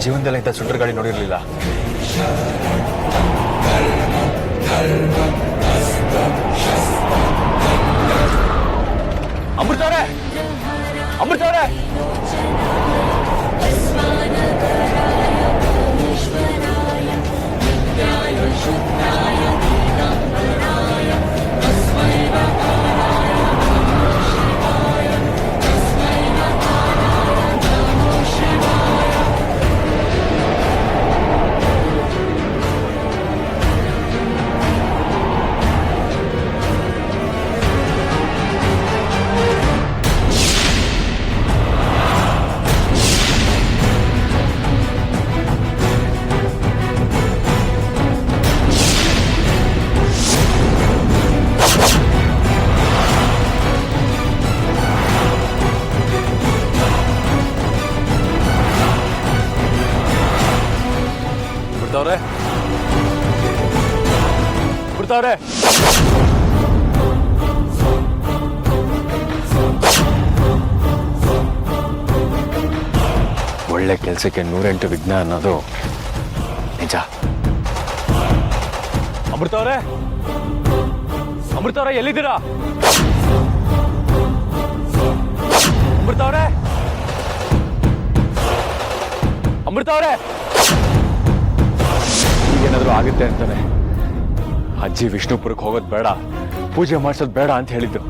ಜೀವನದಲ್ಲಿ ಇಂಥ ಸುಂಟರ್ ಗಾಡಿ ನೋಡಿರ್ಲಿಲ್ಲ. ಅಮೃತವ್ರೆ, ಅಮೃತವ್ರೆ, ಬಿಡ್ತಾವ್ರೆ. ಒಳ್ಳೆ ಕೆಲಸಕ್ಕೆ 108 ವಿಘ್ನ ಅನ್ನೋದು ನಿಜ. ಅಮೃತವ್ರೆ, ಅಮೃತವ್ರೆ, ಎಲ್ಲಿದ್ದೀರಾ? ಅಮೃತವ್ರೆ, ಅಮೃತವ್ರೆ, ಏನಾದರೂ ಆಗುತ್ತೆ ಅಂತಾನೆ ಅಜ್ಜಿ ವಿಷ್ಣುಪುರಕ್ಕೆ ಹೋಗೋದು ಬೇಡ, ಪೂಜೆ ಮಾಡಿಸೋದು ಬೇಡ ಅಂತ ಹೇಳಿದ್ದು.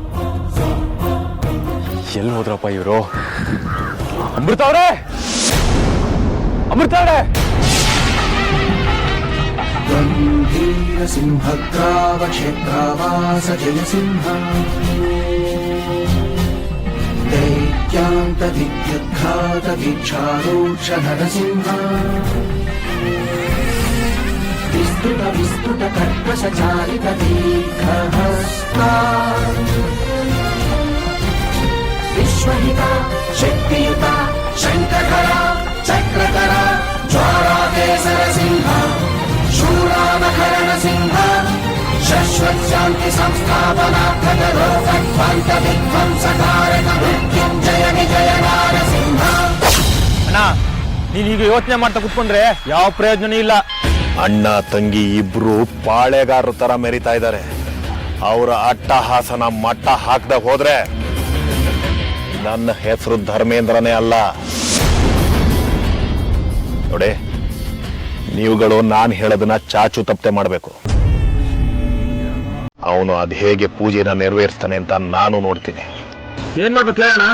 ಎಲ್ಲಿ ಹೋದ್ರಪ್ಪ ಇವರು? ಅಮೃತವ್ರೆ, ಅಮೃತವ್ರೆ, ಗಂಭೀರ ಸಿಂಹಗ್ರಾವ ಕ್ಷೇತ್ರವಾಸ ಜಯಸಿಂಹ ದೈತ್ಯಾಂತ ದಿಗ್ಯುದ್ಘಾತ ದೀಕ್ಷಾರೂಕ್ಷ ನರಸಿಂಹ ವಿಸ್ತೃತ ವಿಸ್ತೃತ ಕರ್ಕಶ ಚಾಲಿತ ದೀರ್ಘಹಸ್ತ ವಿಶ್ವಹಿತ ಶಕ್ತಿಯುತ ಶಂಕರ ಚಕ್ರಕರ ಜ್ವಾಲಾಕೇಸರ ಸಿಂಹ ಶೂರಾನಕರಣ ಸಿಂಹ ಶಶ್ವತ್ ಶಾಂತಿ ಸಂಸ್ಥಾಪನಾರ್ಥಕ ಲೋಕಧ್ವಂತ ವಿಧ್ವಂಸಕಾರಕ ಮೃತ್ಯುಂಜಯ ವಿಜಯ ನಾರಸಿಂಹ. ಅಣ್ಣ, ನೀನೀಗ ಯೋಚನೆ ಮಾಡ್ತಾ ಕುತ್ಕೊಂಡ್ರೆ ಯಾವ ಪ್ರಯೋಜನ ಇಲ್ಲ. ಅಣ್ಣ ತಂಗಿ ಇಬ್ರು ಪಾಳೆಗಾರರ ತರ ಮೆರಿತಾ ಇದ್ದಾರೆ. ಅವರ ಅಟ್ಟಹಾಸನ ಮಟ್ಟ ಹಾಕದೆ ಹೋದ್ರೆ ನನ್ನ ಹೆಸರು ಧರ್ಮೇಂದ್ರನೇ ಅಲ್ಲ. ನೋಡಿ, ನೀವುಗಳು ನಾನು ಹೇಳೋದನ್ನ ಚಾಚು ತಪ್ಪದೆ ಮಾಡಬೇಕು. ಅವನು ಅದ್ ಹೇಗೆ ಪೂಜೆನ ನೆರವೇರಿಸ್ತಾನೆ ಅಂತ ನಾನು ನೋಡ್ತೀನಿ. ಏನ್ ಮಾಡ್ಬೇಕು ಅಣ್ಣ?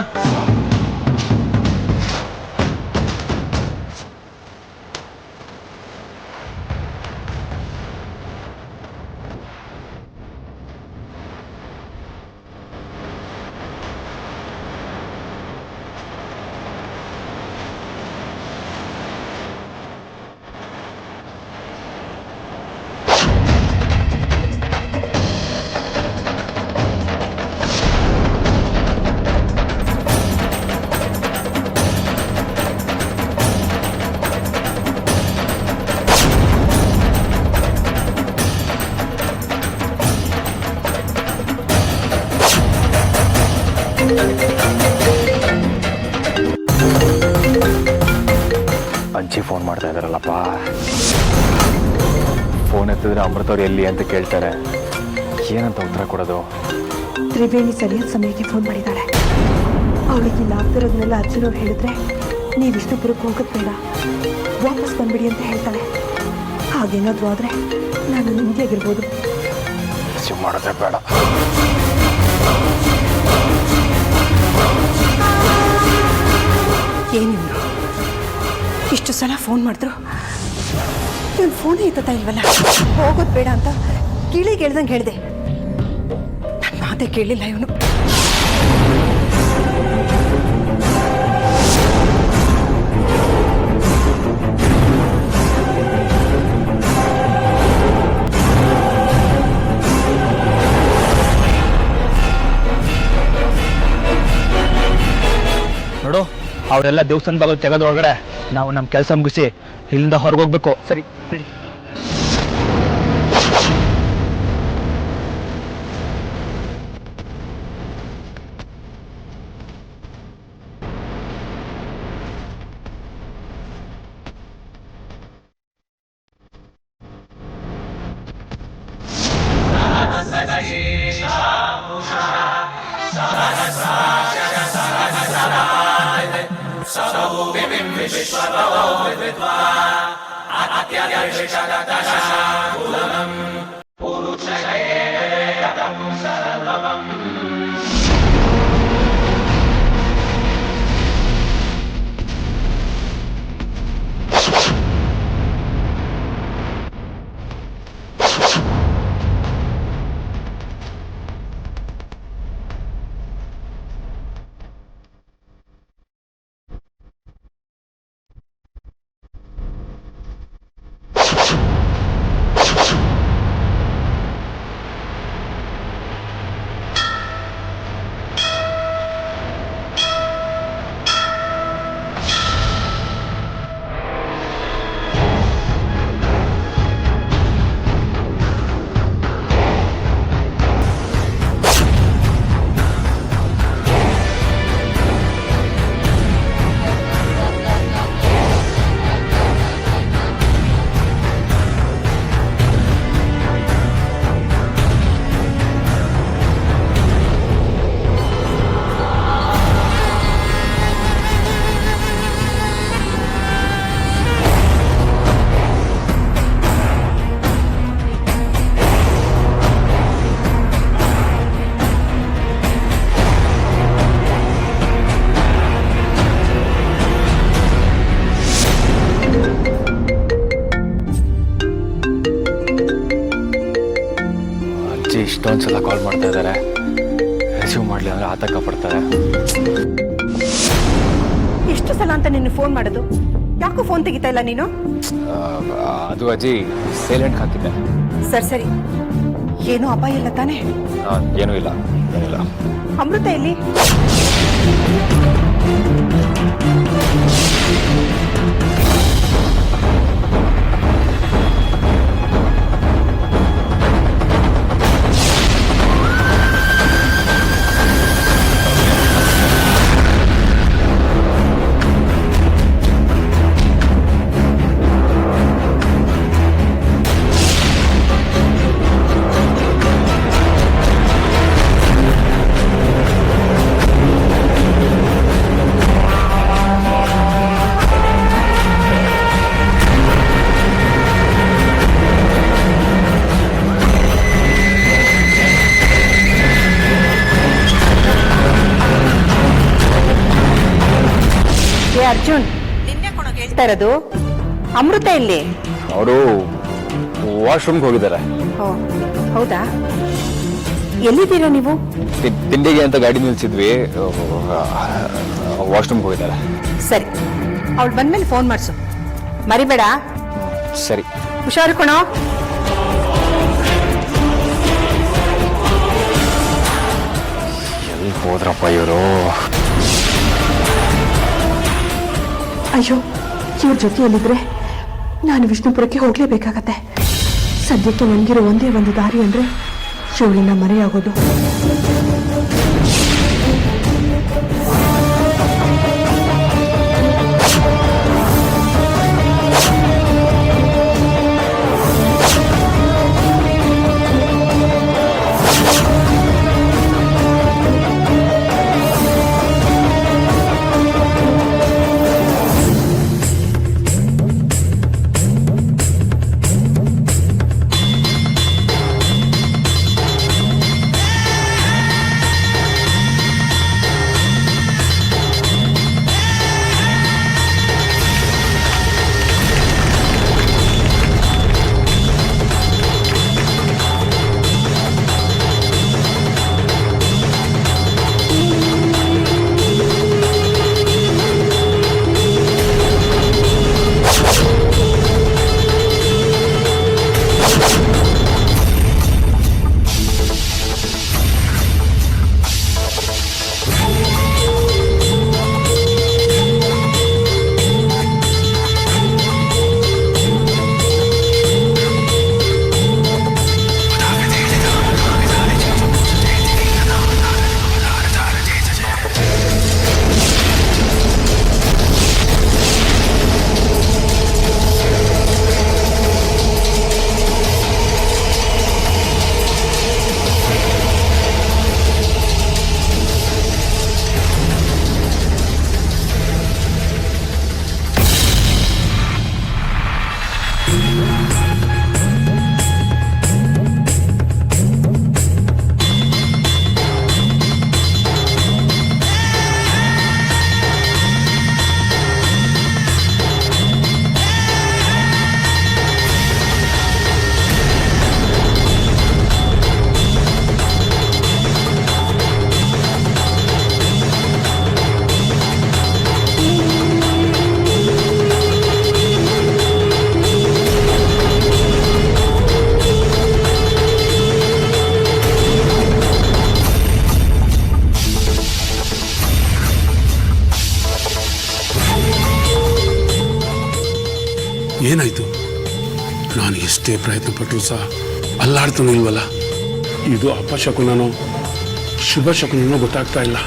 ಅಜ್ಜಿ ಫೋನ್ ಮಾಡ್ತಾ ಇದಾರಲ್ಲಪ್ಪ. ಫೋನ್ ಎತ್ತಿದ್ರೆ ಅಮೃತವ್ರು ಎಲ್ಲಿ ಅಂತ ಕೇಳ್ತಾರೆ. ಏನಂತ ಉತ್ತರ ಕೊಡೋದು? ತ್ರಿವೇಣಿ ಸರಿಯಾದ ಸಮಯಕ್ಕೆ ಫೋನ್ ಮಾಡಿದ್ದಾಳೆ. ಅವಳಿಗೆ ಇಲ್ಲ ಆಗ್ತಿರೋದನ್ನೆಲ್ಲ ಅಜ್ಜನವ್ರು ಹೇಳಿದ್ರೆ ನೀವು ವಿಷ್ಣುಪುರಕ್ಕೆ ಹೋಗೋದು ಬೇಡ, ವಾಪಸ್ ಬಂದ್ಬಿಡಿ ಅಂತ ಹೇಳ್ತಾಳೆ. ಹಾಗೇನಾದ್ರೂ ಆದ್ರೆ ನಾನು ನೆಮ್ಮದಿಯಾಗಿರ್ಬೋದು. ರಿಸೀವ್ ಮಾಡೋದೇ ಬೇಡ. ಏನಿವ್ರು ಇಷ್ಟು ಸಲ ಫೋನ್ ಮಾಡಿದ್ರು, ಇವನು ಫೋನೇ ಎತ್ತಾ ಇಲ್ವಲ್ಲ. ಹೋಗೋದು ಬೇಡ ಅಂತ ಕಿಳಿಗೆ ಹೇಳ್ದಂಗೆ ಹೇಳಿದೆ. ನನ್ನ ಮಾತೇ ಕೇಳಿಲ್ಲ ಇವನು. ನೋಡು, ಅವರೆಲ್ಲ ದೇವಸ್ಥಾನ ಬಾಗಿಲು ತೆಗೆದೊಳಗಡೆ ನಾವು ನಮ್ಮ ಕೆಲಸ ಮುಗಿಸಿ ಇಲ್ಲಿಂದ ಹೊರಗೋಗ್ಬೇಕು. ಸರಿ ನಡಿ. ಅಜ್ಜಿ ಇಷ್ಟೊಂದ್ಸಲ ಕಾಲ್ ಮಾಡ್ತಾ ಇದ್ದಾರೆ, ರಿಸೀವ್ ಮಾಡಲಿ ಅಂದ್ರೆ ಆತಂಕ ಪಡ್ತಾರೆ. ಎಷ್ಟು ಸಲ ಅಂತ ನಿನ್ನ ಫೋನ್ ಮಾಡೋದು? ಯಾಕೋ ಫೋನ್ ತೆಗಿತಾ ಇಲ್ಲ ನೀನು? ಅದು ಅಜ್ಜಿ ಸೈಲೆಂಟ್ ಹಾಕಿದ್ದೆ. ಸರಿ ಸರಿ, ಏನೂ ಅಪಾಯ ಇಲ್ಲ ತಾನೇ? ಏನೂ ಇಲ್ಲ, ಏನಿಲ್ಲ. ಅಮೃತ ಎಲ್ಲಿ? ಅರ್ಜುನ್, ನಿನ್ನೆ ಕೊಣ ಹೇಳ್ತಾ ಇರೋದು. ಅಮೃತ ಇಲ್ಲಿ? ಅವರು ವಾಶ್ರೂಮ್ಗೆ ಹೋಗಿದ್ದಾರೆ. ಓ ಹೌದಾ? ಎಲ್ಲಿದ್ದೀರಾ ನೀವು? ತಿಂಡಿಗೆ ಅಂತ ಗಾಡಿ ನಿಲ್ಸಿದ್ವಿ, ವಾಶ್ರೂಮ್ಗೆ ಹೋಗಿದ್ದಾರೆ. ಸರಿ, ಅವಳು ಬಂದ್ಮೇಲೆ ಫೋನ್ ಮಾಡಿಸು, ಮರಿಬೇಡ. ಸರಿ, ಹುಷಾರು ಕಣೋ. ಎಲ್ಲಿ ಹೋದ್ರಪ್ಪ ಇವರು? ಅಯ್ಯೋ, ಇವ್ರ ಜೊತೆಯಲ್ಲಿದ್ರೆ ನಾನು ವಿಷ್ಣುಪುರಕ್ಕೆ ಹೋಗ್ಲೇಬೇಕಾಗತ್ತೆ. ಸದ್ಯಕ್ಕೆ ನನಗಿರೋ ಒಂದೇ ಒಂದು ದಾರಿ ಅಂದ್ರೆ ಶಿವಳಿನ ಮರೆಯಾಗೋದು. ಏನಾಯ್ತು? ನಾನು ಎಷ್ಟೇ ಪ್ರಯತ್ನ ಪಟ್ಟರು ಸಹ ಅಲ್ಲಾಡ್ತಾನೆ ಇಲ್ವಲ್ಲ. ಇದು ಅಪಶಕುನನೋ ಶುಭ ಶಕುನನೋ ಗೊತ್ತಾಗ್ತಾ ಇಲ್ಲ.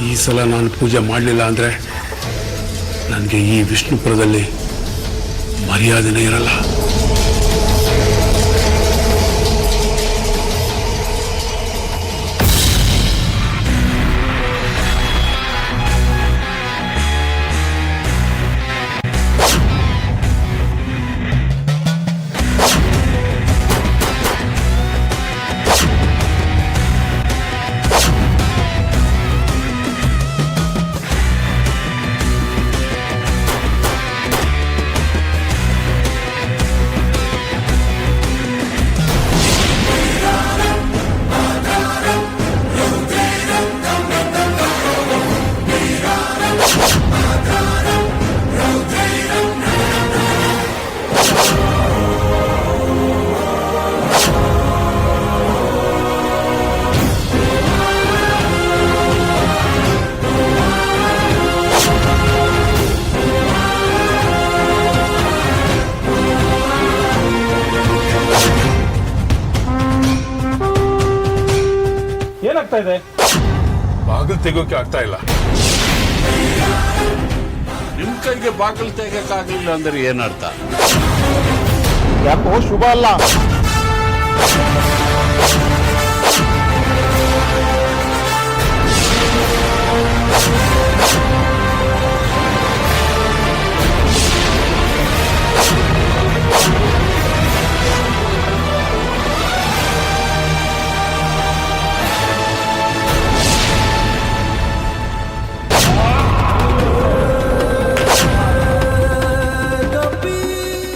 ಈ ಸಲ ನಾನು ಪೂಜೆ ಮಾಡಲಿಲ್ಲ ಅಂದರೆ ನನಗೆ ಈ ವಿಷ್ಣುಪುರದಲ್ಲಿ ಮರ್ಯಾದೆನೇ ಇರಲ್ಲ. ಏನಾಗ್ತಾ ಇದೆ? ಬಾಗಿಲು ತೆಗೋಕೆ ಆಗ್ತಾ ಇಲ್ಲ. ನಿಮ್ ಕೈಗೆ ಬಾಗಿಲು ತೆಗೆಯಕ್ಕಾಗ್ಲಿಲ್ಲ ಅಂದ್ರೆ ಏನರ್ಥ? ಯಾಕೋ ಶುಭ ಅಲ್ಲ.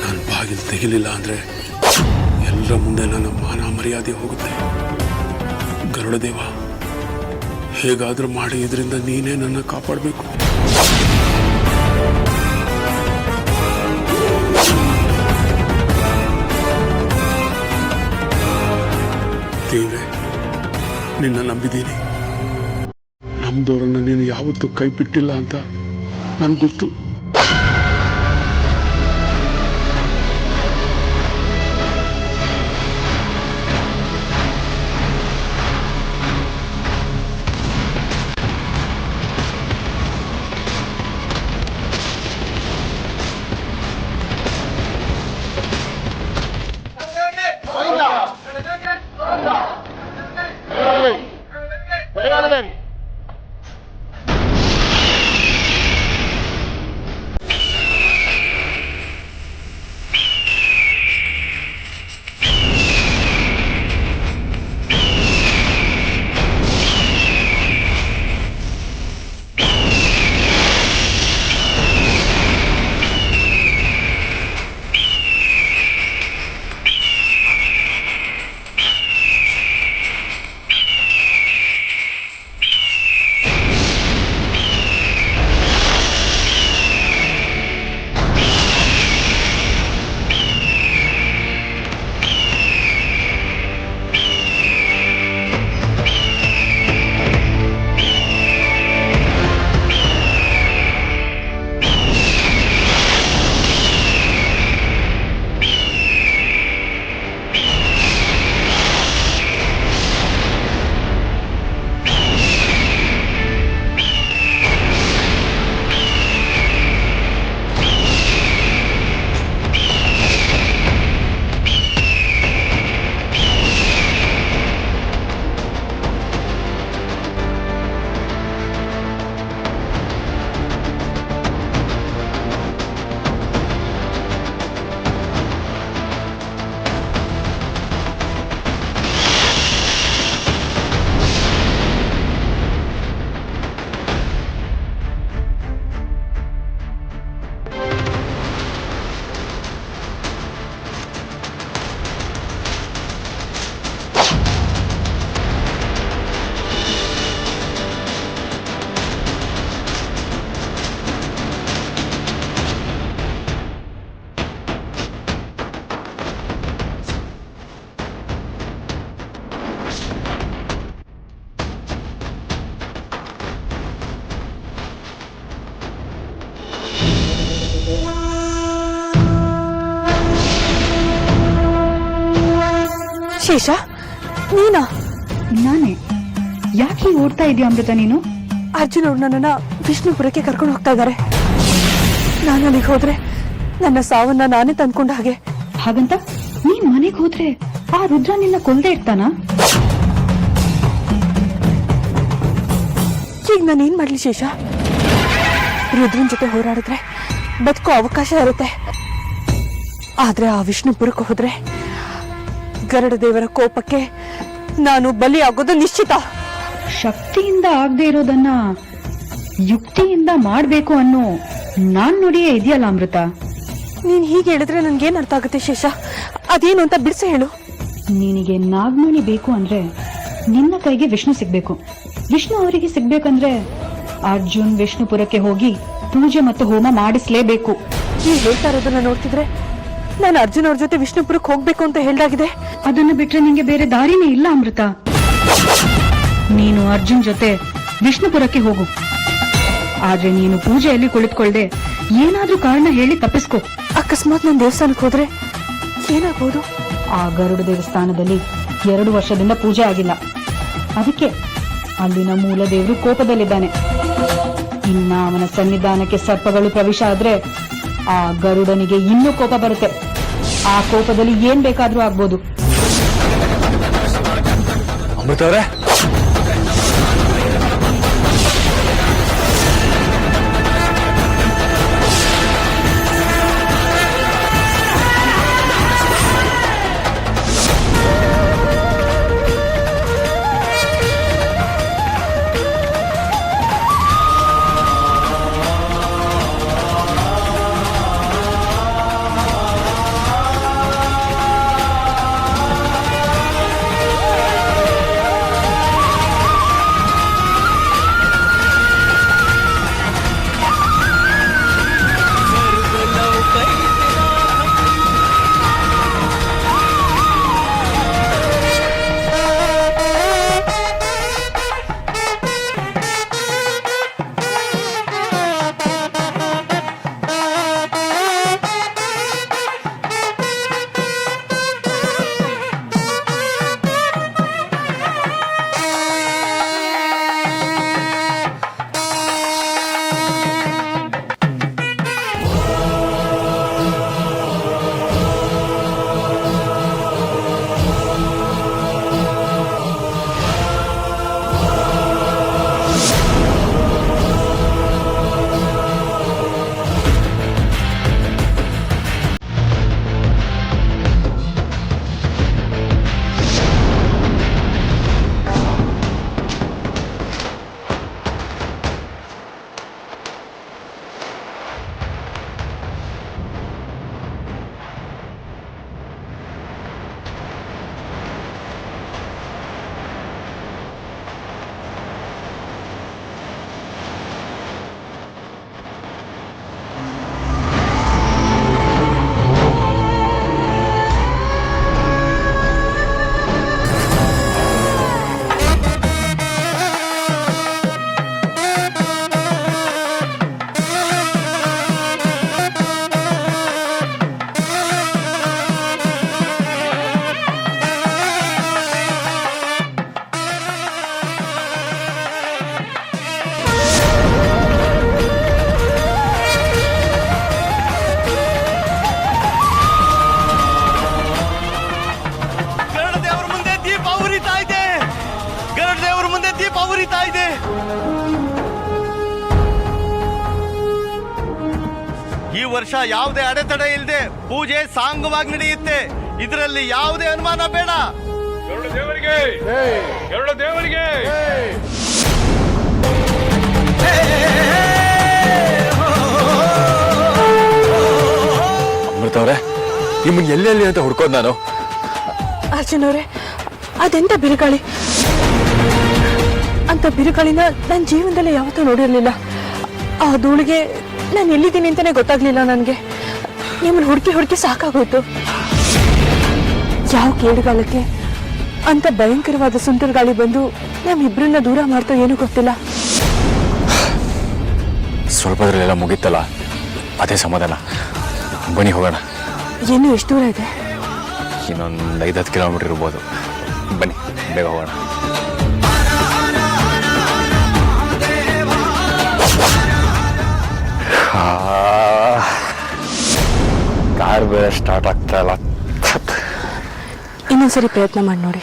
ನಾನು ಬಾಗಿಲು ತೆಗಿಲಿಲ್ಲ ಅಂದ್ರೆ ಎಲ್ಲರ ಮುಂದೆ ನನ್ನ ಮಾನ ಮರ್ಯಾದೆ ಹೋಗುತ್ತೆ. ಗರುಡದೇವ, ಹೇಗಾದ್ರೂ ಮಾಡಿ ಇದರಿಂದ ನೀನೇ ನನ್ನ ಕಾಪಾಡಬೇಕು. ದೇವ್ರೆ, ನಿನ್ನ ನಂಬಿದ್ದೀನಿ. ನಮ್ದವರನ್ನ ನೀನು ಯಾವತ್ತೂ ಕೈ ಬಿಟ್ಟಿಲ್ಲ ಅಂತ ನನ್ಗೆ ಗೊತ್ತು. ಶೇಷ ನೀನಾ? ನಾನೇ. ಯಾಕೆ ಹೀಗೆ ಓಡ್ತಾ ಇದೀಯ ಅಮೃತ ನೀನು? ಅರ್ಜುನ್ ಅವ್ರು ನನ್ನನ್ನ ವಿಷ್ಣುಪುರಕ್ಕೆ ಕರ್ಕೊಂಡು ಹೋಗ್ತಾ ಇದ್ದಾರೆ. ನಾನು ಅಲ್ಲಿಗೆ ಹೋದ್ರೆ ನನ್ನ ಸಾವನ್ನ ನಾನೇ ತಂದ್ಕೊಂಡ ಹಾಗೆ. ಹಾಗಂತ ನೀನ್ ಮನೆಗೆ ಹೋದ್ರೆ ಆ ರುದ್ರ ನಿನ್ನ ಕೊಲ್ದೇ ಇರ್ತಾನ? ಈಗ ನಾನು ಏನ್ ಮಾಡ್ಲಿ ಶೇಷ? ರುದ್ರನ್ ಜೊತೆ ಹೋರಾಡಿದ್ರೆ ಬದುಕೋ ಅವಕಾಶ ಇರುತ್ತೆ. ಆದ್ರೆ ಆ ವಿಷ್ಣುಪುರಕ್ಕೆ ಹೋದ್ರೆ ಗರುಡ ದೇವರ ಕೋಪಕ್ಕೆ ನಾನು ಬಲಿ ಆಗೋದು ನಿಶ್ಚಿತ. ಶಕ್ತಿಯಿಂದ ಆಗದೆ ಇರೋದನ್ನ ಯುಕ್ತಿಯಿಂದ ಮಾಡ್ಬೇಕು ಅನ್ನೋ ನಾನ್ ನೋಡಿಯೇ ಇದೆಯಲ್ಲ ಅಮೃತ. ನೀನ್ ಹೀಗೆ ಹೇಳಿದ್ರೆ ನನ್ಗೇನ್ ಅರ್ಥ ಆಗುತ್ತೆ ಶೇಷ? ಅದೇನು ಅಂತ ಬಿಡಿಸಿ ಹೇಳು. ನಿನಗೆ ನಾಗಮಣಿ ಬೇಕು ಅಂದ್ರೆ ನಿನ್ನ ಕೈಗೆ ವಿಷ್ಣು ಸಿಗ್ಬೇಕು. ವಿಷ್ಣು ಅವರಿಗೆ ಸಿಗ್ಬೇಕಂದ್ರೆ ಅರ್ಜುನ್ ವಿಷ್ಣುಪುರಕ್ಕೆ ಹೋಗಿ ಪೂಜೆ ಮತ್ತು ಹೋಮ ಮಾಡಿಸ್ಲೇಬೇಕು. ನೀವ್ ಹೇಳ್ತಾ ಇರೋದನ್ನ ನೋಡ್ತಿದ್ರೆ ನಾನು ಅರ್ಜುನ್ ಅವ್ರ ಜೊತೆ ವಿಷ್ಣುಪುರಕ್ಕೆ ಹೋಗ್ಬೇಕು ಅಂತ ಹೇಳ್ದಾಗಿದೆ. ಅದನ್ನ ಬಿಟ್ರೆ ನಿಂಗೆ ಬೇರೆ ದಾರಿನೇ ಇಲ್ಲ ಅಮೃತ. ನೀನು ಅರ್ಜುನ್ ಜೊತೆ ವಿಷ್ಣುಪುರಕ್ಕೆ ಹೋಗು. ಆದ್ರೆ ನೀನು ಪೂಜೆಯಲ್ಲಿ ಕುಳಿತುಕೊಳ್ಳದೆ ಏನಾದ್ರೂ ಕಾರಣ ಹೇಳಿ ತಪ್ಪಿಸ್ಕೊ. ಅಕಸ್ಮಾತ್ ನಾನು ದೇವಸ್ಥಾನಕ್ಕೆ ಹೋದ್ರೆ ಏನಾಗ್ಬೋದು? ಆ ಗರುಡ ದೇವಸ್ಥಾನದಲ್ಲಿ 2 ವರ್ಷದಿಂದ ಪೂಜೆ ಆಗಿಲ್ಲ. ಅದಕ್ಕೆ ಅಲ್ಲಿನ ಮೂಲ ದೇವರು ಕೋಪದಲ್ಲಿದ್ದಾನೆ. ಇನ್ನ ಅವನ ಸನ್ನಿಧಾನಕ್ಕೆ ಸರ್ಪಗಳು ಪ್ರವೇಶ ಆದ್ರೆ ಆ ಗರುಡನಿಗೆ ಇನ್ನೂ ಕೋಪ ಬರುತ್ತೆ. ಆ ಕೋಪದಲ್ಲಿ ಏನ್ ಬೇಕಾದ್ರೂ ಆಗ್ಬೋದು. ಅಮೃತ ಅವರೇ, ಈ ವರ್ಷ ಯಾವುದೇ ಅಡೆತಡೆ ಇಲ್ಲದೆ ಪೂಜೆ ಸಾಂಗವಾಗಿ ನಡೆಯುತ್ತೆ. ಇದರಲ್ಲಿ ಯಾವುದೇ ಅನುಮಾನ ಬೇಡ. ಗರುಡ ದೇವರಿಗೆ, ಗರುಡ ದೇವರಿಗೆ. ಅಮೃತ ಅವರೇ, ನಿಮ್ಮನ್ನ ಎಲ್ಲೆಲ್ಲಿ ಅಂತ ಹುಡ್ಕೋದು ನಾನು. ಅರ್ಜುನ್ ಅವರೇ, ಅದೆಂತ ಬಿರುಗಾಳಿ! ಅಂತ ಬಿರುಗಾಳಿನ ನನ್ನ ಜೀವನದಲ್ಲಿ ಯಾವತ್ತೂ ನೋಡಿರ್ಲಿಲ್ಲ. ಆ ಧೂಳಿಗೆ ನಾನು ಎಲ್ಲಿದ್ದೀನಿ ಅಂತಾನೆ ಗೊತ್ತಾಗ್ಲಿಲ್ಲ ನನಗೆ. ನಿಮ್ಮನ್ನು ಹುಡುಕಿ ಹುಡುಕಿ ಸಾಕಾಗೋಯ್ತು. ಯಾವ ಕೇಡುಗಾಲಕ್ಕೆ ಅಂತ ಭಯಂಕರವಾದ ಸುಂಟರ್ ಗಾಳಿ ಬಂದು ನಮ್ಮಿಬ್ಬರನ್ನ ದೂರ ಮಾಡ್ತೋ ಏನೂ ಗೊತ್ತಿಲ್ಲ. ಸ್ವಲ್ಪದ್ರಲ್ಲೆಲ್ಲ ಮುಗೀತಲ್ಲ, ಅದೇ ಸಮಾಧಾನ. ಬನ್ನಿ ಹೋಗೋಣ. ಇನ್ನೂ ಎಷ್ಟು ದೂರ ಇದೆ? ಇನ್ನೊಂದು 5-10 ಕಿಲೋಮೀಟರ್ ಇರ್ಬೋದು. ಬನ್ನಿ ಬೇಗ ಹೋಗೋಣ. ಕಾರ್ ಬೇರೆ ಸ್ಟಾರ್ಟ್ ಆಗ್ತಾ ಇಲ್ಲ. ಇನ್ನೊಂದ್ಸರಿ ಪ್ರಯತ್ನ ಮಾಡಿ ನೋಡಿ.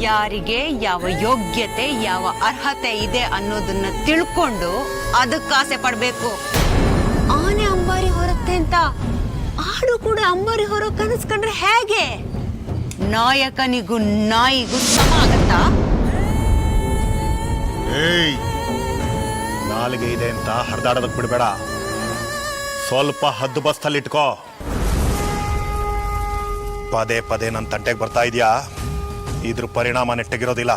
ಯಾರಿಗೆ ಯಾವ ಯೋಗ್ಯತೆ ಯಾವ ಅರ್ಹತೆ ಇದೆ ಅನ್ನೋದನ್ನ ತಿಳ್ಕೊಂಡು ಅದಕ್ಕೆ ಆಸೆ ಪಡ್ಬೇಕು. ಆನೆ ಅಂಬಾರಿ ಹೊರತ್ತೆ ಅಂತ ಆಡು ಕೂಡ ಅಂಬಾರಿ ಹೊರ ಕನಸ್ಕೊಂಡ್ರೆ ಹೇಗೆ? ನಾಯಕನಿಗೂ ನಾಯಿಗೂ ಸಮ ಆಗತ್ತಾ? ಏಯ್, ನಾಲಿಗೆ ಇದೆ ಅಂತ ಹರಿದಾಡೋದಕ್ಕೆ ಬಿಡಬೇಡ. ಸ್ವಲ್ಪ ಹದ್ದು ಬಸ್ತಲ್ಲಿ ಇಟ್ಕೋ. ಪದೇ ಪದೇ ನನ್ನ ತಂಟೆಗೆ ಬರ್ತಾ ಇದೆಯಾ? ಇದ್ರ ಪರಿಣಾಮ ನೆಟ್ಟಗಿರೋದಿಲ್ಲ.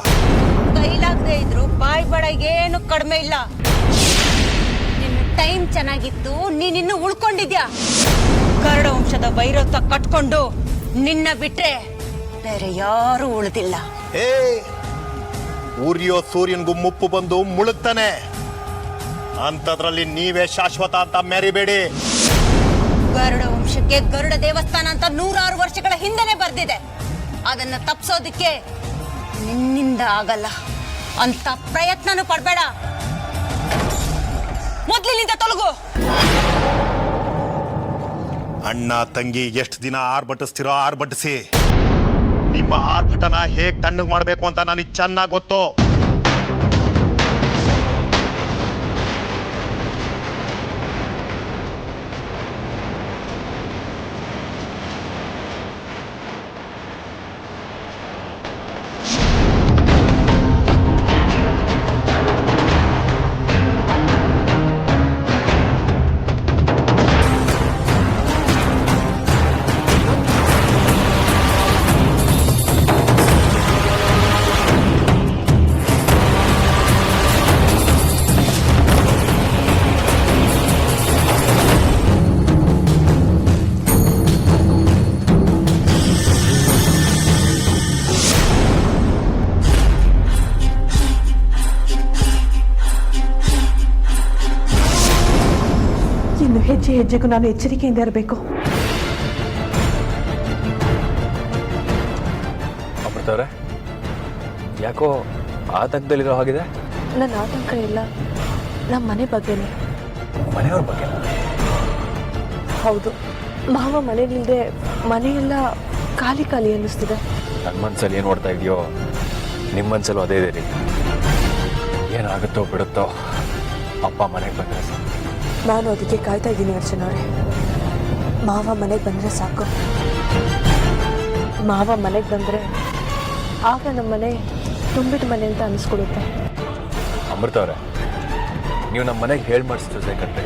ಕೈಲಾಗದೆ ಇದ್ರು ಬಾಯ್ ಬಡ ಏನು ಕಡಿಮೆ ಇಲ್ಲ. ನಿನ್ನ ಟೈಮ್ ಚೆನ್ನಾಗಿತ್ತು, ನೀನಿನ್ನು ಉಳ್ಕೊಂಡಿದ್ಯಾ. ಗರುಡ ವಂಶದ ವೈರತ್ವ ಕಟ್ಕೊಂಡು ನಿನ್ನ ಬಿಟ್ರೆ ಬೇರೆ ಯಾರು ಉಳಿದಿಲ್ಲ. ಏ, ಉರಿಯೋ ಸೂರ್ಯನ್ಗೂ ಮುಪ್ಪು ಬಂದು ಮುಳುಗ್ತಾನೆ. ಅಂತದ್ರಲ್ಲಿ ನೀವೇ ಶಾಶ್ವತ ಅಂತ ಮೆರಿಬೇಡಿ. ಗರುಡ ವಂಶಕ್ಕೆ ಗರುಡ ದೇವಸ್ಥಾನ ಅಂತ 100 ವರ್ಷಗಳ ಹಿಂದೆನೆ ಬರ್ದಿದೆ. ಅದನ್ನ ತಪ್ಸೋದಕ್ಕೆ ನಿನ್ನಿಂದ ಆಗಲ್ಲ ಅಂತ ಪ್ರಯತ್ನನೂ ಪಡ್ಬೇಡ. ಮೊದ್ಲಿನಿಂದ ತೊಲಗು. ಅಣ್ಣ ತಂಗಿ ಎಷ್ಟು ದಿನ ಆರ್ಭಟಿಸ್ತಿರೋ ಆರ್ಭಟಿಸಿ. ನಿಮ್ಮ ಆರ್ಭಟನ ಹೇಗ್ ತಣ್ಣಗ್ ಮಾಡ್ಬೇಕು ಅಂತ ನನಗೆ ಚೆನ್ನಾಗಿ ಗೊತ್ತು. ಹೆಜ್ಜೆ ಹೆಜ್ಜೆಗೂ ನಾನು ಎಚ್ಚರಿಕೆಯಿಂದ ಇರಬೇಕು. ಅಮೃತವ್ರೆ, ಯಾಕೋ ಆತಂಕದಲ್ಲಿರೋ ಹಾಗಿದೆ? ನನ್ನ ಆತಂಕ ಇಲ್ಲ, ನಮ್ಮ ಮನೆ ಬಗ್ಗೆನೇ. ಮನೆಯವ್ರ ಬಗ್ಗೆ? ಹೌದು, ಮಾವ ಮನೇಲಿಲ್ಲದೆ ಮನೆಯೆಲ್ಲ ಖಾಲಿ ಖಾಲಿ ಅನ್ನಿಸ್ತಿದೆ. ನನ್ನ ಮನ್ಸಲ್ಲಿ ಏನು ನೋಡ್ತಾ ಇದೆಯೋ ನಿಮ್ಮ ಮನ್ಸಲ್ಲೂ ಅದೇ ಇದೆ ರೀ. ಏನಾಗುತ್ತೋ ಬಿಡುತ್ತೋ ಅಪ್ಪ ಮನೆಗೆ ಬಂದರೆ ಸಾಕು. ನಾನು ಅದಕ್ಕೆ ಕಾಯ್ತಾ ಇದ್ದೀನಿ ಅರ್ಚನವ್ರೆ. ಮಾವ ಮನೆಗೆ ಬಂದರೆ ಸಾಕು. ಮಾವ ಮನೆಗೆ ಬಂದರೆ ಆಗ ನಮ್ಮ ಮನೆ ತುಂಬಿದ ಮನೆ ಅಂತ ಅನಿಸ್ಕೊಡುತ್ತೆ. ಅಮೃತವ್ರೆ, ನೀವು ನಮ್ಮ ಮನೆಗೆ ಹೇಳಿ ಮಾಡಿಸಿದ್ರು ಸಾಕಂತೆ.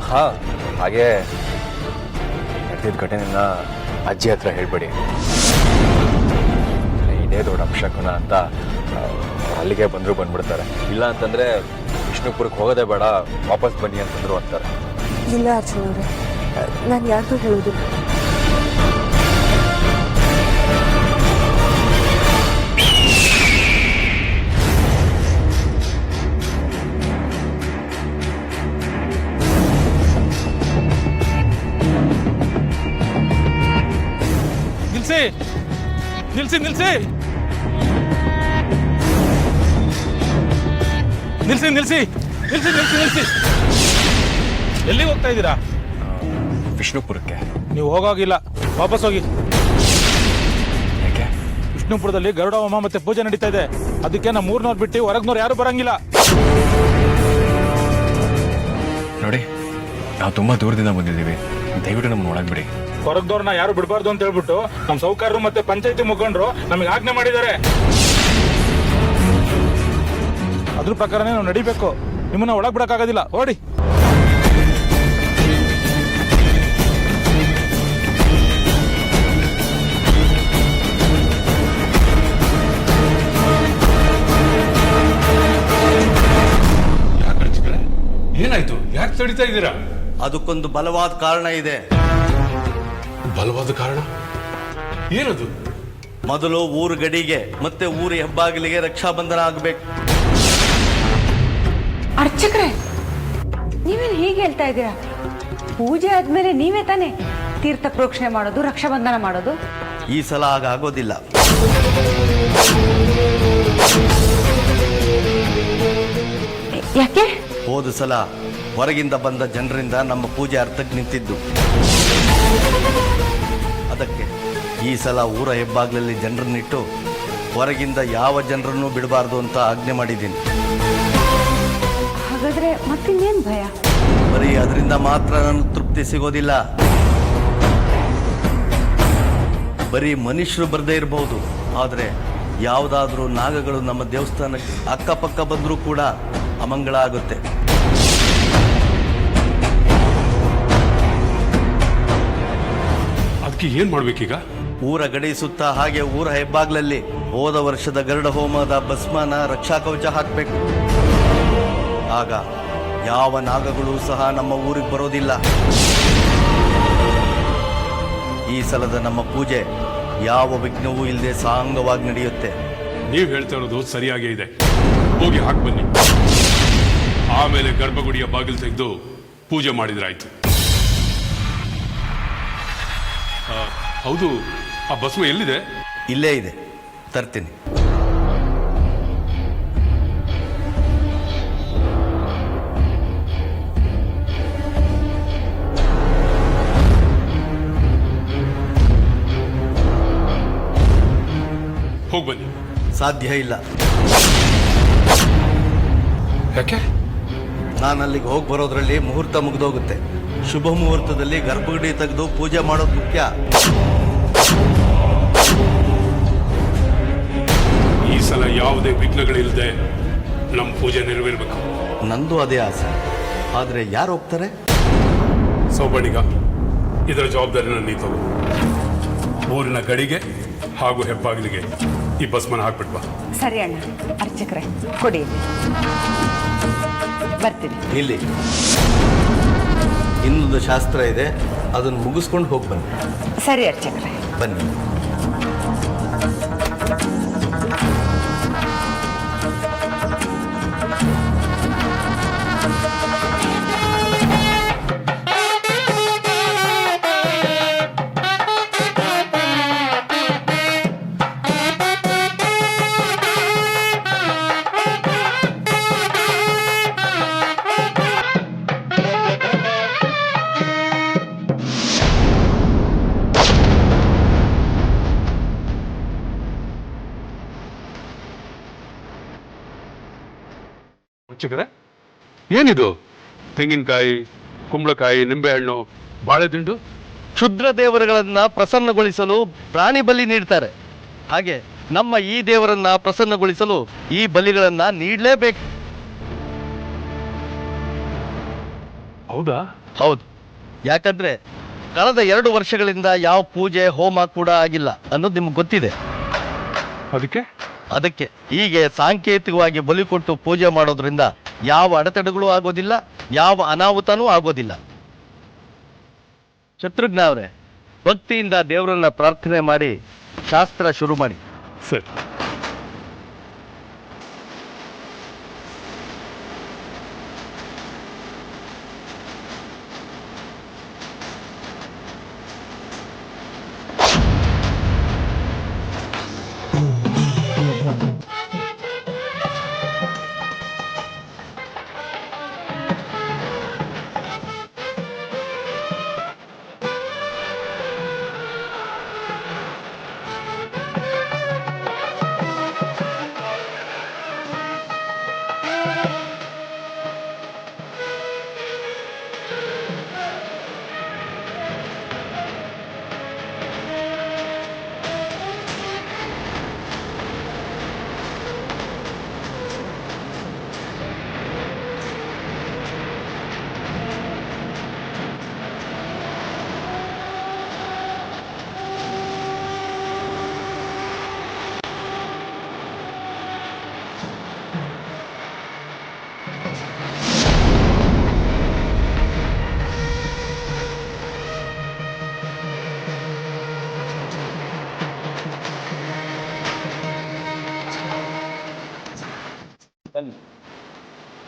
ಹಾಂ, ಹಾಗೆ ನಡೆದಿದ್ದ ಘಟನೆನ ಅಜ್ಜಿ ಹತ್ರ ಹೇಳ್ಬೇಡಿ. ಇದೇ ದೊಡ್ಡ ಅಪಶಕುನ ಅಂತ ಅಲ್ಲಿಗೆ ಬಂದರೂ ಬಂದ್ಬಿಡ್ತಾರೆ. ಇಲ್ಲ ಅಂತಂದರೆ ವಿಷ್ಣುಪುರಕ್ಕೆ ಹೋಗೋದೇ ಬೇಡ, ವಾಪಸ್ ಬನ್ನಿ ಅಂತಂದ್ರು ಅಂತಾರೆ. ಇಲ್ಲ ಅರ್ಚನವ್ರೆ, ನಾನು ಯಾರಿಗೂ ಹೇಳೋದಿಲ್ಲ. ನಿಲ್ಸಿ ನಿಲ್ಸಿ ನಿಲ್ಸಿ ನಿಲ್ಸಿ ನಿಲ್ಸಿ ನಿಲ್ಸಿ ನಿಲ್ಸಿ ನಿಲ್ಸಿ. ಎಲ್ಲಿಗೆ ಹೋಗ್ತಾ ಇದ್ದೀರಾ? ವಿಷ್ಣುಪುರಕ್ಕೆ. ನೀವು ಹೋಗೋಗಿಲ್ಲ, ವಾಪಸ್ ಹೋಗಿ. ಯಾಕೆ? ವಿಷ್ಣುಪುರದಲ್ಲಿ ಗರುಡ ಹೋಮ ಮತ್ತೆ ಪೂಜೆ ನಡೀತಾ ಇದೆ. ಅದಕ್ಕೆ ನಮ್ಮ ಮೂರ್ನವ್ರು ಬಿಟ್ಟು ಹೊರಗ್ನವ್ರು ಯಾರು ಬರಂಗಿಲ್ಲ. ನೋಡಿ, ನಾವು ತುಂಬಾ ದೂರದಿಂದ ಬಂದಿದ್ದೀವಿ, ದಯವಿಟ್ಟು ನಮ್ಮನ್ನ ಒಳಗ್ ಬಿಡಿ. ಹೊರಗ್ದವ್ರನ್ನ ಯಾರು ಬಿಡಬಾರ್ದು ಅಂತ ಹೇಳ್ಬಿಟ್ಟು ನಮ್ಮ ಸೌಕರ್ಯರು ಮತ್ತೆ ಪಂಚಾಯತಿ ಮುಖಂಡರು ನಮಗೆ ಆಜ್ಞೆ ಮಾಡಿದ್ದಾರೆ. ಅದ್ರ ಪ್ರಕಾರನೇ ನಾವು ನಡಿಬೇಕು. ನಿಮ್ಮನ್ನ ಒಳಗ್ ಬಿಡಕ್ಕಾಗೋದಿಲ್ಲ, ಓಡಿ. ಏನಾಯ್ತು? ಯಾಕೆ ತಡಿತಾ ಇದ್ದೀರಾ? ಅದಕ್ಕೊಂದು ಬಲವಾದ ಕಾರಣ ಇದೆ. ಬಲವಾದ ಕಾರಣ ಏನದು? ಮೊದಲು ಊರು ಗಡಿಗೆ ಮತ್ತೆ ಊರ ಹೆಬ್ಬಾಗಿಲಿಗೆ ರಕ್ಷಾಬಂಧನ ಆಗಬೇಕು. ಅರ್ಚಕ್ರೆ, ನೀವೇನು ಹೀಗೆ ಹೇಳ್ತಾ ಇದ್ದೀರಾ? ಪೂಜೆ ಆದ್ಮೇಲೆ ನೀವೇ ತಾನೇ ತೀರ್ಥ ಪ್ರೋಕ್ಷಣೆ ಮಾಡೋದು, ರಕ್ಷಾಬಂಧನ ಮಾಡೋದು? ಈ ಸಲ ಆಗೋದಿಲ್ಲ. ಯಾಕೆ? ಹೋದ ಸಲ ಹೊರಗಿಂದ ಬಂದ ಜನರಿಂದ ನಮ್ಮ ಪೂಜೆ ಅರ್ಥಕ್ಕೆ ನಿಂತಿದ್ದು. ಅದಕ್ಕೆ ಈ ಸಲ ಊರ ಹೆಬ್ಬಾಗ್ಲಲ್ಲಿ ಜನರನ್ನಿಟ್ಟು ಹೊರಗಿಂದ ಯಾವ ಜನರನ್ನು ಬಿಡಬಾರ್ದು ಅಂತ ಆಜ್ಞೆ ಮಾಡಿದ್ದೀನಿ. ಹಾಗಾದ್ರೆ ಮತ್ತಿನ್ನೇನು ಭಯ? ಬರೀ ಅದರಿಂದ ಮಾತ್ರ ನನಗೆ ತೃಪ್ತಿ ಸಿಗೋದಿಲ್ಲ. ಬರೀ ಮನುಷ್ಯರು ಬರದೇ ಇರಬಹುದು, ಆದರೆ ಯಾವುದಾದ್ರೂ ನಾಗಗಳು ನಮ್ಮ ದೇವಸ್ಥಾನಕ್ಕೆ ಅಕ್ಕಪಕ್ಕ ಬಂದರೂ ಕೂಡ ಅಮಂಗಳ ಆಗುತ್ತೆ. ಅದಕ್ಕೆ ಏನ್ ಮಾಡ್ಬೇಕೀಗ? ಊರ ಗಡಿ ಸುತ್ತ ಹಾಗೆ ಊರ ಹೆಬ್ಬಾಗ್ಲಲ್ಲಿ ಹೋದ ವರ್ಷದ ಗರುಡ ಹೋಮದ ಭಸ್ಮನ ರಕ್ಷಾ ಕವಚ ಹಾಕಬೇಕು. ಆಗ ಯಾವ ನಾಗಗಳು ಸಹ ನಮ್ಮ ಊರಿಗೆ ಬರೋದಿಲ್ಲ. ಈ ಸಲದ ನಮ್ಮ ಪೂಜೆ ಯಾವ ವಿಘ್ನವೂ ಇಲ್ಲದೆ ಸಾಂಗವಾಗಿ ನಡೆಯುತ್ತೆ. ನೀವು ಹೇಳ್ತಾ ಇರೋದು ಸರಿಯಾಗೇ ಇದೆ. ಹೋಗಿ ಹಾಕಿ ಬನ್ನಿ. ಆಮೇಲೆ ಗರ್ಭಗುಡಿಯ ಬಾಗಿಲು ತೆಗೆದು ಪೂಜೆ ಮಾಡಿದ್ರಾಯ್ತು. ಹೌದು, ಆ ಭಸ್ಮ ಎಲ್ಲಿದೆ? ಇಲ್ಲೇ ಇದೆ, ತರ್ತೀನಿ. ಹೋಗಿ ಬನ್ನಿ. ಸಾಧ್ಯ ಇಲ್ಲ. ಯಾಕೆ? ನಾನು ಅಲ್ಲಿಗೆ ಹೋಗಿ ಬರೋದ್ರಲ್ಲಿ ಮುಹೂರ್ತ ಮುಗಿದೋಗುತ್ತೆ. ಶುಭ ಮುಹೂರ್ತದಲ್ಲಿ ಗರ್ಭಗುಡಿ ತೆಗೆದು ಪೂಜೆ ಮಾಡೋದು ಮುಖ್ಯ. ಈ ಸಲ ಯಾವುದೇ ವಿಘ್ನಗಳಿಲ್ಲದೆ ನಮ್ಮ ಪೂಜೆ ನೆರವೇರಬೇಕು. ನಂದು ಅದೇ ಆಸೆ. ಆದರೆ ಯಾರು ಹೋಗ್ತಾರೆ? ಸೌಬಣಿಗ, ಇದರ ಜವಾಬ್ದಾರಿನ ನೀ ತಗೋ. ಊರಿನ ಗಡಿಗೆ ಹಾಗೂ ಹೆಬ್ಬಾಗಿಲಿಗೆ ಈ ಭಸ್ಮನ ಹಾಕ್ಬಿಟ್ ಬಾ. ಸರಿ ಅಣ್ಣ. ಅರ್ಚಕ್ರೆ, ಕೊಡಿ. ಬರ್ತೀನಿ. ಇಲ್ಲಿ ಇನ್ನೊಂದು ಶಾಸ್ತ್ರ ಇದೆ, ಅದನ್ನು ಮುಗಿಸ್ಕೊಂಡು ಹೋಗಿ ಬನ್ನಿ. ಸರಿ ಅರ್ಚಕ್ರೆ, ಬನ್ನಿ. ಅರ್ಚಕರೇ, ಏನಿದು? ತೆಂಗಿನಕಾಯಿ, ಕುಂಬಳಕಾಯಿ, ನಿಂಬೆಹಣ್ಣು, ಬಾಳೆದಿಂಡು? ಕ್ಷುದ್ರ ದೇವರುಗಳನ್ನ ಪ್ರಸನ್ನಗೊಳಿಸಲು ಪ್ರಾಣಿ ಬಲಿ ನೀಡ್ತಾರೆ. ಹಾಗೆ ನಮ್ಮ ಈ ದೇವರನ್ನ ಪ್ರಸನ್ನಗೊಳಿಸಲು ಈ ಬಲಿಗಳನ್ನ ನೀಡಲೇಬೇಕು. ಹೌದಾ? ಹೌದು. ಯಾಕಂದ್ರೆ ಕಳೆದ 2 ವರ್ಷಗಳಿಂದ ಯಾವ ಪೂಜೆ ಹೋಮ ಕೂಡ ಆಗಿಲ್ಲ ಅನ್ನೋದು ನಿಮ್ಗೆ ಗೊತ್ತಿದೆ. ಅದಕ್ಕೆ ಹೀಗೆ ಸಾಂಕೇತಿಕವಾಗಿ ಬಲಿ ಕೊಟ್ಟು ಪೂಜೆ ಮಾಡೋದ್ರಿಂದ ಯಾವ ಅಡೆತಡೆಗಳು ಆಗೋದಿಲ್ಲ, ಯಾವ ಅನಾಹುತನೂ ಆಗೋದಿಲ್ಲ. ಶತ್ರುಘ್ನ ಅವರೇ, ಭಕ್ತಿಯಿಂದ ದೇವರನ್ನ ಪ್ರಾರ್ಥನೆ ಮಾಡಿ ಶಾಸ್ತ್ರ ಶುರು ಮಾಡಿ. ಸರಿ.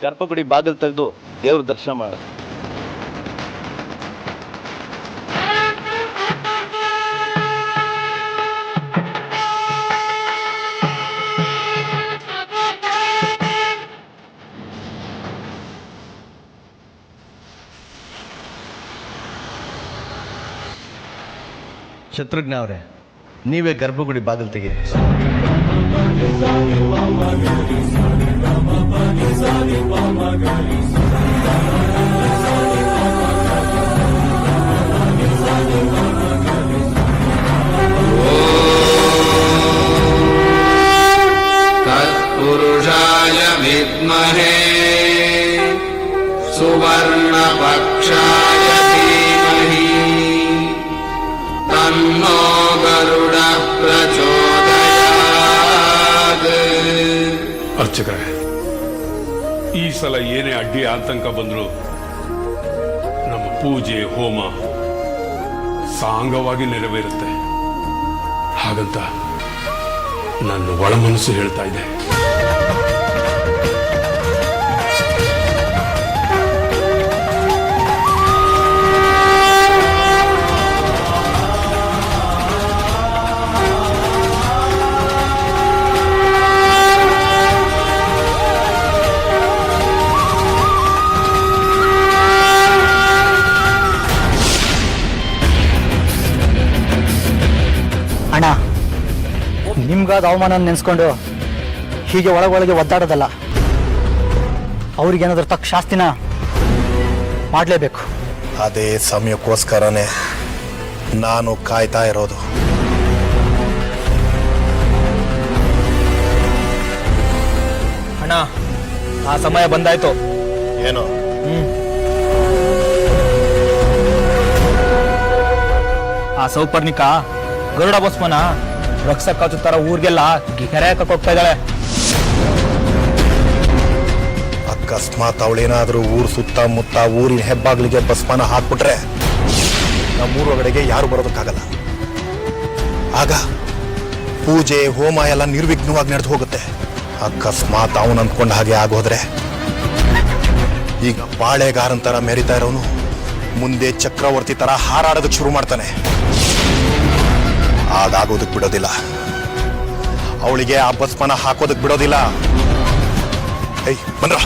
ಗರ್ಭಗುಡಿ ಬಾಗಿಲು ತೆಗೆದು ದೇವ್ರ ದರ್ಶನ ಮಾಡ. ಶತ್ರುಘ್ನ ಅವರೇ, ನೀವೇ ಗರ್ಭಗುಡಿ ಬಾಗಿಲು ತೆಗೀರಿ. तत्पुरुषाय विद्महे सुवर्णपक्षाय धीमहि तन्नो गरुड प्रचोदयात्. ಅರ್ಚಕರೇ, ಈ ಸಲ ಏನೇ ಅಡ್ಡಿ ಆತಂಕ ಬಂದ್ರು ನಮ್ಮ ಪೂಜೆ ಹೋಮ ಸಾಂಗವಾಗಿ ನೆರವೇರುತ್ತೆ. ಹಾಗಂತ ನನ್ನ ಒಳ ಮನಸ್ಸು ಹೇಳ್ತಾ ಇದೆ. ಅಣ್ಣ, ನಿಮ್ಗಾದ ಅವಮಾನ ನೆನೆಸ್ಕೊಂಡು ಹೀಗೆ ಒಳಗೊಳಗೆ ಒದ್ದಾಡೋದಲ್ಲ. ಅವ್ರಿಗೇನಾದ್ರೂ ತಕ್ಕ ಶಾಸ್ತಿನ ಮಾಡಲೇಬೇಕು. ಅದೇ ಸಮಯಕ್ಕೋಸ್ಕರನೇ ನಾನು ಕಾಯ್ತಾ ಇರೋದು. ಅಣ್ಣ, ಆ ಸಮಯ ಬಂದಾಯ್ತು. ಏನು? ಆ ಸೌಪರ್ಣಿಕ ಗರುಡ ಬಸ್ಮನ ರಕ್ಷ ಕಾಚು ತರ ಊರಿಗೆಲ್ಲ ಗೆರೆ ಹಾಕಕ್ ಹೋಗ್ತಾ ಇದ್ದಾಳೆ. ಅಕಸ್ಮಾತ್ ಅವಳೇನಾದ್ರೂ ಊರ್ ಸುತ್ತಮುತ್ತ ಊರಿನ ಹೆಬ್ಬಾಗ್ಲಿಗೆ ಭಸ್ಮನ ಹಾಕ್ಬಿಟ್ರೆ ನಮ್ಮೂರೊಳಗಡೆಗೆ ಯಾರು ಬರೋದಕ್ಕಾಗಲ್ಲ. ಆಗ ಪೂಜೆ ಹೋಮ ಎಲ್ಲ ನಿರ್ವಿಘ್ನವಾಗಿ ನಡೆದು ಹೋಗುತ್ತೆ. ಅಕಸ್ಮಾತ್ ಅವನು ಅಂದ್ಕೊಂಡ ಹಾಗೆ ಆಗೋದ್ರೆ ಈಗ ಪಾಳೆಗಾರನ್ ತರ ಮೆರಿತಾ ಇರೋನು ಮುಂದೆ ಚಕ್ರವರ್ತಿ ತರ ಹಾರಾಡೋದಕ್ಕೆ ಶುರು ಮಾಡ್ತಾನೆ. ಆಗೋದಕ್ಕೆ ಬಿಡೋದಿಲ್ಲ. ಅವಳಿಗೆ ಆ ಭಸ್ಮನ ಹಾಕೋದಕ್ಕೆ ಬಿಡೋದಿಲ್ಲ. ಏಯ್ ಬಂದ್ರ,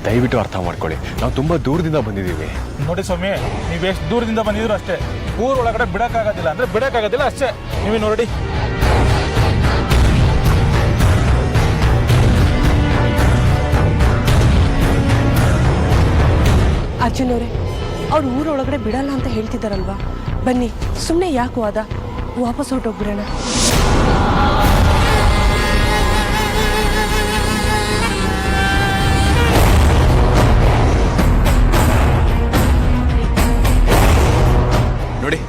ದಯವಿಟ್ಟು ಅರ್ಥ ಮಾಡ್ಕೊಳ್ಳಿ, ನಾವು ತುಂಬಾ ದೂರದಿಂದ ಬಂದಿದ್ದೀವಿ. ನೋಡಿ ಸ್ವಾಮಿ, ನೀವು ಎಷ್ಟು ದೂರದಿಂದ ಬಂದಿದ್ರು ಅಷ್ಟೇ. ಊರ್ ಒಳಗಡೆ ಬಿಡಕ್ಕಾಗೋದಿಲ್ಲ ಅಂದ್ರೆ ಬಿಡಕ್ಕಾಗೋದಿಲ್ಲ ಅಷ್ಟೇ. ನೀವೇ ನೋಡಿ. ಅರ್ಜುನ್ ಅವರೇ, ಅವ್ರು ಊರೊಳಗಡೆ ಬಿಡಲ್ಲ ಅಂತ ಹೇಳ್ತಿದ್ದಾರಲ್ವಾ? ಬನ್ನಿ, ಸುಮ್ಮನೆ ಯಾಕೆ ವಾದ, ವಾಪಸ್ ಹೊರಟೋಗ್ಬಿಡೋಣ. ನೋಡಿ,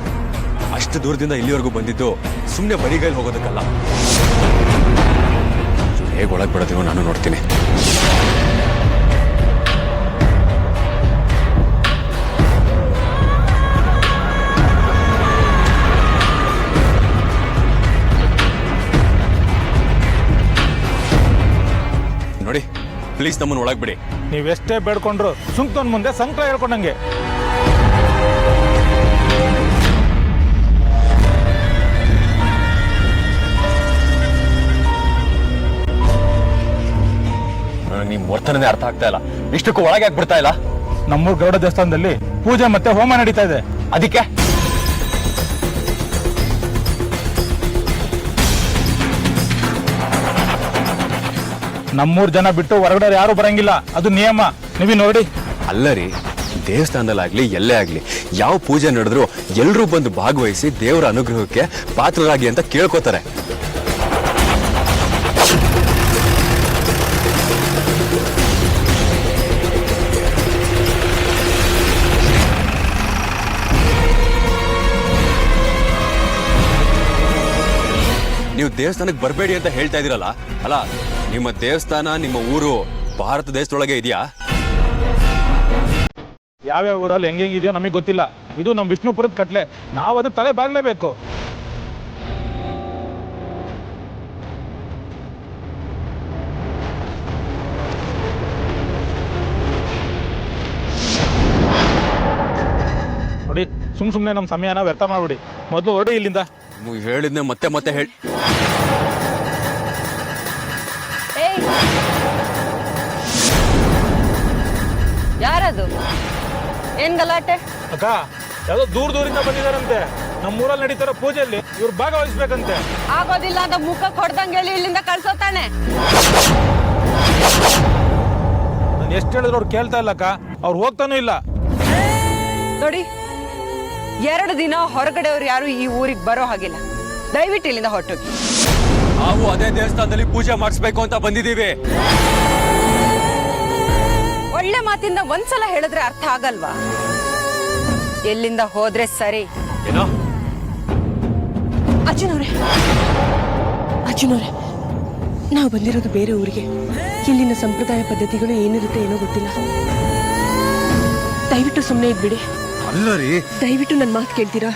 ಅಷ್ಟು ದೂರದಿಂದ ಇಲ್ಲಿವರೆಗೂ ಬಂದಿದ್ದು ಸುಮ್ಮನೆ ಬರಿಗೈಲಿ ಹೋಗೋದಕ್ಕಲ್ಲ. ಹೇಗೆ ಒಳಗೆ ಬಿಡೋದೇನೋ ನಾನು ನೋಡ್ತೀನಿ. ನೋಡಿ, ಪ್ಲೀಸ್ ನಮ್ಮನ್ನು ಒಳಗೆ ಬಿಡಿ. ನೀವೆಷ್ಟೇ ಬೇಡ್ಕೊಂಡ್ರು ಸುಂಕ್ತನ್ ಮುಂದೆ ಸಂಕಟ ಹೇಳ್ಕೊಂಡಂಗೆ. ನಿಮ್ ವರ್ತನೆ ಅರ್ಥ ಆಗ್ತಾ ಇಲ್ಲ. ಇಷ್ಟಕ್ಕೂ ಒಳಗೆ ಹಾಕ್ಬಿಡ್ತಾ ಇಲ್ಲ. ನಮ್ಮೂರ್ ಗೌಡ ದೇವಸ್ಥಾನದಲ್ಲಿ ಪೂಜೆ ಮತ್ತೆ ಹೋಮ ನಡೀತಾ ಇದೆ. ಅದಕ್ಕೆ ನಮ್ಮೂರ್ ಜನ ಬಿಟ್ಟು ಹೊರಗಡೆ ಯಾರು ಬರಂಗಿಲ್ಲ, ಅದು ನಿಯಮ. ನೀವೇ ನೋಡಿ. ಅಲ್ಲ ರೀ, ದೇವಸ್ಥಾನದಲ್ಲಾಗ್ಲಿ ಎಲ್ಲೇ ಆಗ್ಲಿ ಯಾವ ಪೂಜೆ ನಡೆದ್ರು ಎಲ್ಲರೂ ಬಂದು ಭಾಗವಹಿಸಿ ದೇವರ ಅನುಗ್ರಹಕ್ಕೆ ಪಾತ್ರರಾಗಿ ಅಂತ ಕೇಳ್ಕೊತಾರೆ. ನೀವು ದೇವಸ್ಥಾನಕ್ಕೆ ಬರಬೇಡಿ ಅಂತ ಹೇಳ್ತಾ ಇದೀರಲ್ಲ, ಅಲ್ಲ ನಿಮ್ಮ ದೇವಸ್ಥಾನ ನಿಮ್ಮ ಊರು ಭಾರತ ದೇಶದೊಳಗೆ ಇದೆಯಾ? ಯಾವ್ಯಾವ ಊರಲ್ಲಿ ಹೆಂಗೆಂಗಿದೆಯೋ ನಮಗೆ ಗೊತ್ತಿಲ್ಲ. ಇದು ನಮ್ಮ ವಿಷ್ಣುಪುರದ ಕಟ್ಲೆ, ನಾವು ಅದನ್ನ ತಲೆ ಬಾಗ್ಲೇಬೇಕು. ನೋಡಿ, ಸುಮ್ಮನೆ ನಮ್ಮ ಸಮಯನ ವ್ಯರ್ಥ ಮಾಡ್ಬಿಡಿ. ಮೊದಲು ಹೊರಡಿ ಇಲ್ಲಿಂದ. ನೀವು ಹೇಳಿದ್ನೆ ಮತ್ತೆ ಮತ್ತೆ ಹೇಳಿ. ಯಾರದು? ಏನ್ ಗಲಾಟೆ? ಅಕ್ಕ, ಯಾವುದೋ ದೂರದಿಂದ ಬಂದಿದಾರಂತೆ. ನಮ್ಮೂರಲ್ಲಿ ನಡೀತಾರೋ ಪೂಜೆಯಲ್ಲಿ ಇವ್ರು ಭಾಗವಹಿಸ್ಬೇಕಂತೆ. ಆಗೋದಿಲ್ಲ ಅಂತ ಮುಖಕ್ಕೆ ಹೊಡೆದಂಗೆ ಹೇಳಿ ಇಲ್ಲಿಂದ ಕಳ್ಸೋತಾನೆ. ನಾನು ಎಷ್ಟು ಹೇಳಿದ್ರು ಅವ್ರು ಕೇಳ್ತಾ ಇಲ್ಲಕ್ಕ, ಅವ್ರು ಹೋಗ್ತಾನೂ ಇಲ್ಲ. ನೋಡಿ, 2 ದಿನ ಹೊರಗಡೆಯವ್ರು ಯಾರು ಈ ಊರಿಗೆ ಬರೋ ಹಾಗಿಲ್ಲ. ದಯವಿಟ್ಟು ಇಲ್ಲಿಂದ ಹೊರಟೋಗಿ. ನಾವು ಅದೇ ದೇವಸ್ಥಾನದಲ್ಲಿ ಪೂಜೆ ಮಾಡಿಸ್ಬೇಕು ಅಂತ ಬಂದಿದ್ದೀವಿ. ಒಳ್ಳೆ ಮಾತಿಂದ ಒಂದ್ಸಲ ಹೇಳಿದ್ರೆ ಅರ್ಥ ಆಗಲ್ವಾ? ಎಲ್ಲಿಂದ ಹೋದ್ರೆ ಸರಿ. ಏನೋ ಅರ್ಜುನವ್ರೆ, ನಾವು ಬಂದಿರೋದು ಬೇರೆ ಊರಿಗೆ. ಇಲ್ಲಿನ ಸಂಪ್ರದಾಯ ಪದ್ಧತಿಗಳು ಏನಿರುತ್ತೆ ಏನೋ ಗೊತ್ತಿಲ್ಲ. ದಯವಿಟ್ಟು ಸುಮ್ಮನೆ ಇದ್ಬಿಡಿ. ಅಲ್ಲ ರೀ, ದಯವಿಟ್ಟು ನನ್ನ ಮಾತು ಕೇಳ್ತೀರಾ?